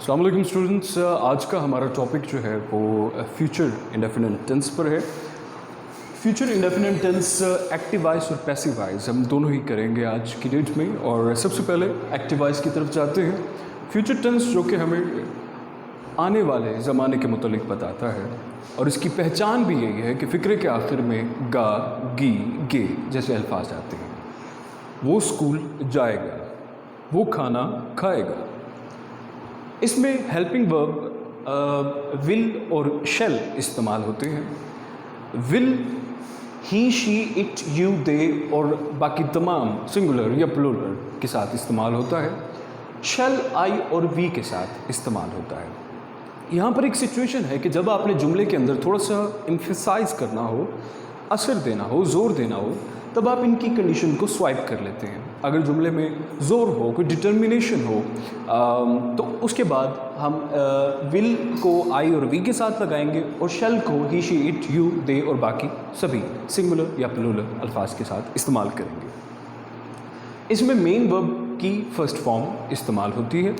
अस्सलाम वालेकुम स्टूडेंट्स, आज का हमारा टॉपिक जो है वो फ्यूचर इंडेफिनिट टेंस पर है। Future indefinite tense active voice और पैसिव वॉइस हम दोनों ही करेंगे आज की डेट में। और सबसे पहले एक्टिव वॉइस की तरफ जाते हैं। फ्यूचर टेंस जो कि हमें आने वाले ज़माने के मुतालिक बताता है और इसकी पहचान भी यही है कि फ़िक्रे के आखिर में गा, गी, गे जैसे अल्फाज आते हैं। वो स्कूल जाएगा, वो खाना खाएगा। इसमें हेल्पिंग वर्ब विल और शेल इस्तेमाल होते हैं। Will he, she, it, you, they और बाकी तमाम सिंगुलर या प्लूरल के साथ इस्तेमाल होता है। शेल आई और वी के साथ इस्तेमाल होता है। यहाँ पर एक सिचुएशन है कि जब आपने जुमले के अंदर थोड़ा सा एम्फसाइज करना हो, असर देना हो, ज़ोर देना हो, तब आप इनकी कंडीशन को स्वाइप कर लेते हैं। अगर जुमले में ज़ोर हो, कोई डिटर्मिनेशन हो, तो उसके बाद हम विल को आई और वी के साथ लगाएंगे और शेल को ही, शी, इट, यू, दे और बाकी सभी सिंगुलर या प्लूरल अल्फाज के साथ इस्तेमाल करेंगे। इसमें मेन वर्ब की फर्स्ट फॉर्म इस्तेमाल होती है।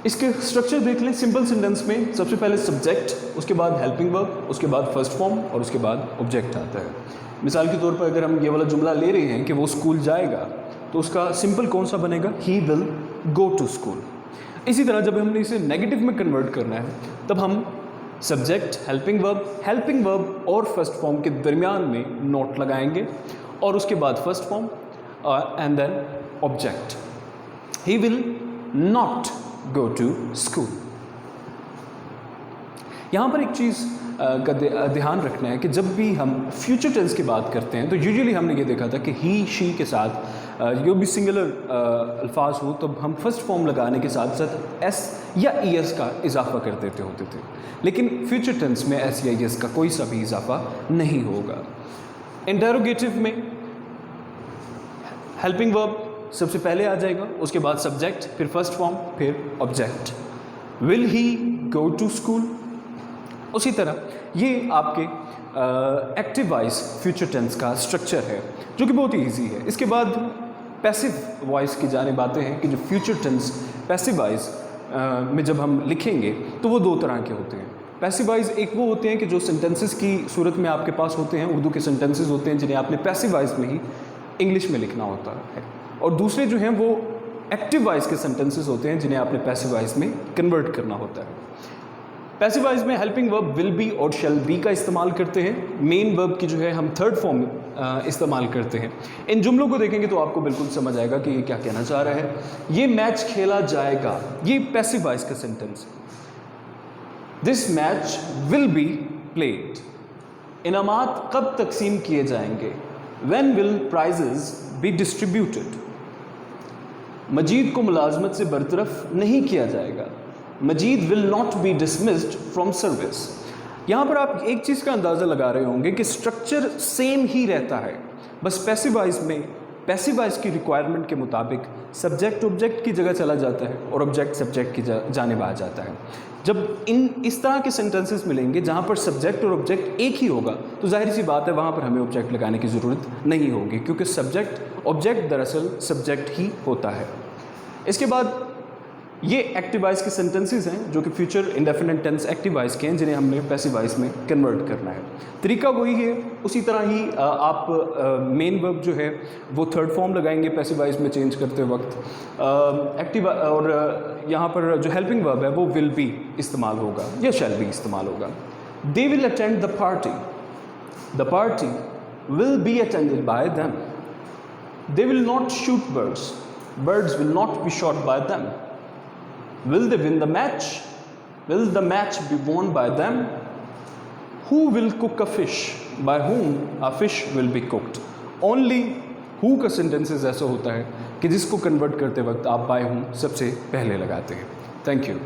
इसके स्ट्रक्चर देख लें। सिंपल सेंटेंस में सबसे पहले सब्जेक्ट, उसके बाद हेल्पिंग वर्ब, उसके बाद फर्स्ट फॉर्म और उसके बाद ऑब्जेक्ट आता है। मिसाल के तौर पर अगर हम ये वाला जुमला ले रहे हैं कि वो स्कूल जाएगा, तो उसका सिंपल कौन सा बनेगा? He will go to school. इसी तरह जब हमने इसे नेगेटिव में कन्वर्ट करना है, तब हम सब्जेक्ट, हेल्पिंग वर्ब और फर्स्ट फॉर्म के दरमियान में नोट लगाएंगे और उसके बाद first form and then object. He will not go to school. यहाँ पर एक चीज़ का ध्यान रखना है कि जब भी हम फ्यूचर टेंस की बात करते हैं तो यूजुअली हमने ये देखा था कि ही, शी के साथ जो भी सिंगुलर अल्फाज हो, तब हम फर्स्ट फॉर्म लगाने के साथ साथ एस या ई एस का इजाफा कर देते होते थे। लेकिन फ्यूचर टेंस में एस या ई एस का कोई सा भी इजाफा नहीं होगा। इंटरोगेटिव में हेल्पिंग वर्ब सबसे पहले आ जाएगा, उसके बाद सब्जेक्ट, फिर फर्स्ट फॉर्म, फिर object. Will he go to school. उसी तरह ये आपके एक्टिव वॉइस फ्यूचर टेंस का स्ट्रक्चर है, जो कि बहुत ही ईजी है। इसके बाद पैसिव वॉइस की जानिब आते हैं कि जो फ्यूचर टेंस पैसिव वॉइस में जब हम लिखेंगे तो वो दो तरह के होते हैं। पैसिव वॉइस एक वो होते हैं कि जो सेंटेंसेस की सूरत में आपके पास होते हैं, उर्दू के सेंटेंसेस होते हैं जिन्हें आपने पैसिव वॉइस में ही इंग्लिश में लिखना होता है, और दूसरे जो हैं वो एक्टिव वॉइस के सेंटेंसेस होते हैं जिन्हें आपने पैसिव वॉइस में कन्वर्ट करना होता है। पैसिव वॉइस में हेल्पिंग वर्ब विल बी और शेल बी का इस्तेमाल करते हैं। मेन वर्ब की जो है हम थर्ड फॉर्म इस्तेमाल करते हैं। इन जुमलों को देखेंगे तो आपको बिल्कुल समझ आएगा कि ये क्या कहना चाह रहा है। ये मैच खेला जाएगा, ये पैसिव वॉइस का sentence. This match will be played. इनामात कब तकसीम किए जाएंगे? When will prizes be distributed. Majid को मुलाजमत से बरतरफ नहीं किया जाएगा। Majid will not be dismissed from service. यहाँ पर आप एक चीज़ का अंदाज़ा लगा रहे होंगे कि स्ट्रक्चर सेम ही रहता है, बस पैसिव वॉइस में पैसिव वॉइस की रिक्वायरमेंट के मुताबिक सब्जेक्ट ऑब्जेक्ट की जगह चला जाता है और ऑब्जेक्ट सब्जेक्ट की जानिब आ जाता है। जब इस तरह के सेंटेंसेस मिलेंगे जहाँ पर सब्जेक्ट और ऑब्जेक्ट एक ही होगा, तो जाहिर सी बात है वहाँ पर हमें ऑब्जेक्ट लगाने की ज़रूरत नहीं होगी, क्योंकि सब्जेक्ट ऑब्जेक्ट दरअसल सब्जेक्ट ही होता है। इसके बाद ये एक्टिव वॉइस के सेंटेंसेस हैं जो कि future indefinite tense active voice के हैं, जिन्हें हमने पैसिव वॉइस में कन्वर्ट करना है। तरीका वही है। उसी तरह ही आप मेन वर्ब जो है वो थर्ड फॉर्म लगाएंगे पैसिव वॉइस में चेंज करते वक्त। एक्टिव और यहाँ पर जो हेल्पिंग वर्ब है वो विल बी इस्तेमाल होगा या शैल बी इस्तेमाल होगा। They will attend the party. The party will be attended by them. They will not shoot birds. Birds will not be shot by them. Will they win the match? Will the match be won by them? Who will cook a fish? By whom a fish will be cooked? Only who का sentences ऐसा होता है कि जिसको convert करते वक्त आप by whom सबसे पहले लगाते हैं। Thank you.